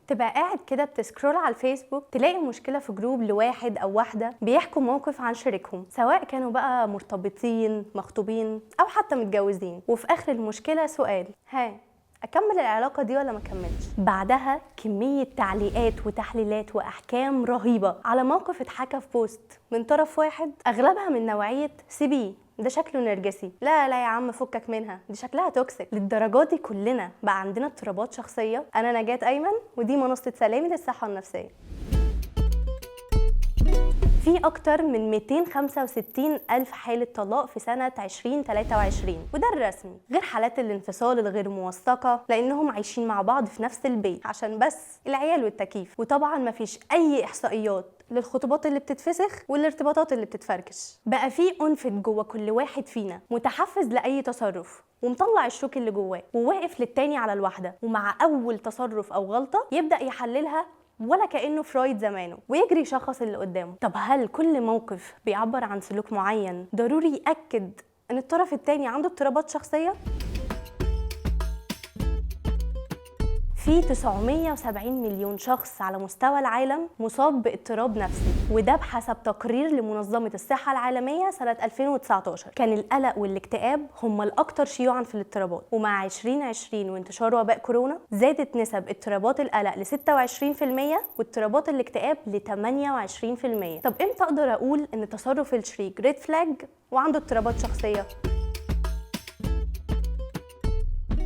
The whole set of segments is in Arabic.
تبقى قاعد كده بتسكرول على الفيسبوك، تلاقي مشكلة في جروب لواحد أو واحدة بيحكوا موقف عن شريكهم، سواء كانوا بقى مرتبطين، مخطوبين، أو حتى متجوزين، وفي آخر المشكلة سؤال: أكمل العلاقة دي ولا ما أكملش؟ بعدها كمية تعليقات وتحليلات وأحكام رهيبة على موقف اتحكى في بوست من طرف واحد، أغلبها من نوعية سيبيه ده شكله نرجسي، لا لا يا عم فكك منها دي شكلها توكسيك. للدرجة دي كلنا بقى عندنا اضطرابات شخصية؟ أنا نجاة أيمن، ودي منصة سلامي للصحة النفسية. في أكتر من 265 ألف حالة طلاق في سنة 2023، وده الرسمي، غير حالات الانفصال الغير موثقة لأنهم عايشين مع بعض في نفس البيت عشان بس العيال والتكييف. وطبعا مفيش أي إحصائيات للخطوبات اللي بتتفسخ والارتباطات اللي بتتفركش. بقى في أنفت جوه كل واحد فينا متحفز لأي تصرف، ومطلع الشوك اللي جواه، وواقف للتاني على الواحدة، ومع أول تصرف أو غلطة يبدأ يحللها ولا كأنه فرويد زمانه ويجري يشخص اللي قدامه. طب هل كل موقف بيعبر عن سلوك معين ضروري يأكد ان الطرف التاني عنده اضطرابات شخصية؟ في 970 مليون شخص على مستوى العالم مصاب باضطراب نفسي، وده بحسب تقرير لمنظمة الصحة العالمية سنة 2019. كان القلق والاكتئاب هم الأكثر شيوعا في الاضطرابات، ومع 2020 وانتشار وباء كورونا زادت نسب اضطرابات القلق ل 26% واضطرابات الاكتئاب ل 28%. طب امتى أقدر أقول إن تصرف الشريك ريد فلاج وعنده اضطرابات شخصية؟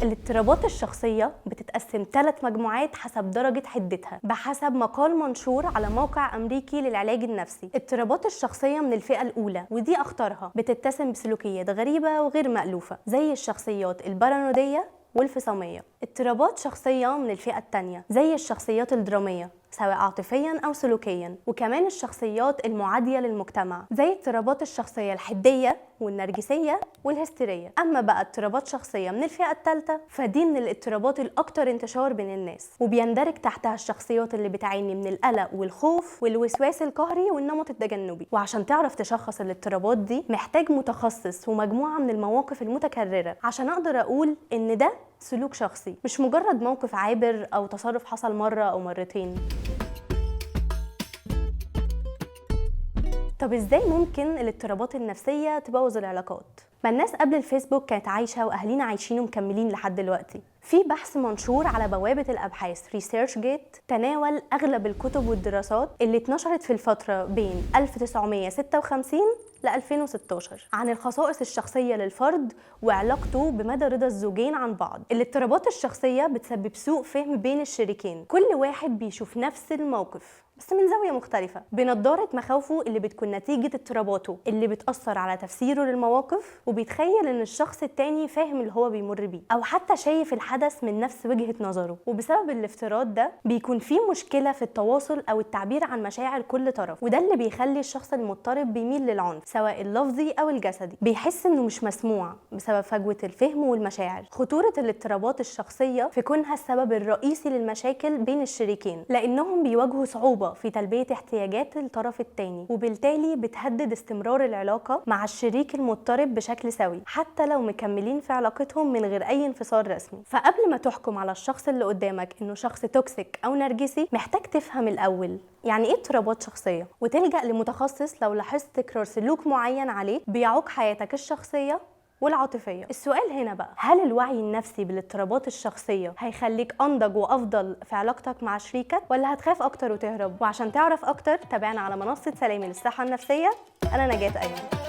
الاضطرابات الشخصية بتتقسم 3 مجموعات حسب درجة حدتها، بحسب مقال منشور على موقع أمريكي للعلاج النفسي. اضطرابات الشخصية من الفئة الأولى، ودي أخطرها، بتتسم بسلوكيات غريبة وغير مألوفة زي الشخصيات البارانويدية والفصامية. اضطرابات شخصية من الفئة الثانية زي الشخصيات الدرامية سواء عاطفيا أو سلوكيا، وكمان الشخصيات المعادية للمجتمع زي اضطرابات الشخصية الحدية والنرجسية والهستيرية. أما بقى اضطرابات شخصية من الفئة الثالثة فدي من الاضطرابات الأكثر انتشار بين الناس، وبيندرج تحتها الشخصيات اللي بتعاني من القلق والخوف والوسواس القهري والنمط التجنبي. وعشان تعرف تشخص الاضطرابات دي محتاج متخصص ومجموعة من المواقف المتكررة عشان أقدر أقول إن ده سلوك شخصي، مش مجرد موقف عابر أو تصرف حصل مرة أو مرتين. طب ازاي ممكن الاضطرابات النفسية تبوظ العلاقات؟ ما الناس قبل الفيسبوك كانت عايشة وأهالينا عايشين ومكملين لحد دلوقتي. في بحث منشور على بوابة الأبحاث ريسيرش جيت تناول أغلب الكتب والدراسات اللي اتنشرت في الفترة بين 1956 ل 2016 عن الخصائص الشخصية للفرد وعلاقته بمدى رضا الزوجين عن بعض. الاضطرابات الشخصية بتسبب سوء فهم بين الشريكين، كل واحد بيشوف نفس الموقف بس من زاوية مختلفة، بنضارة مخاوفه اللي بتكون نتيجة اضطراباته اللي بتأثر على تفسيره للمواقف، وبيتخيل ان الشخص التاني فاهم اللي هو بيمر بيه او حتى شايف الحدث من نفس وجهة نظره. وبسبب الافتراض ده بيكون في مشكلة في التواصل او التعبير عن مشاعر كل طرف، وده اللي بيخلي الشخص المضطرب بيميل للعنف سواء اللفظي او الجسدي، بيحس انه مش مسموع بسبب فجوة الفهم والمشاعر. خطورة الاضطرابات الشخصية في كونها السبب الرئيسي للمشاكل بين الشريكين، لانهم بيواجهوا صعوبة في تلبية احتياجات الطرف الثاني، وبالتالي بتهدد استمرار العلاقة مع الشريك المضطرب بشكل سوي حتى لو مكملين في علاقتهم من غير أي انفصال رسمي. فقبل ما تحكم على الشخص اللي قدامك إنه شخص توكسيك أو نرجسي، محتاج تفهم الأول يعني إيه اضطرابات شخصية، وتلجأ لمتخصص لو لاحظت تكرار سلوك معين عليه بيعوق حياتك الشخصية والعاطفية. السؤال هنا بقى، هل الوعي النفسي بالاضطرابات الشخصية هيخليك أنضج وأفضل في علاقتك مع شريكك، ولا هتخاف أكتر وتهرب؟ وعشان تعرف أكتر تابعنا على منصة سلامي للصحة النفسية. أنا نجاة أيمن.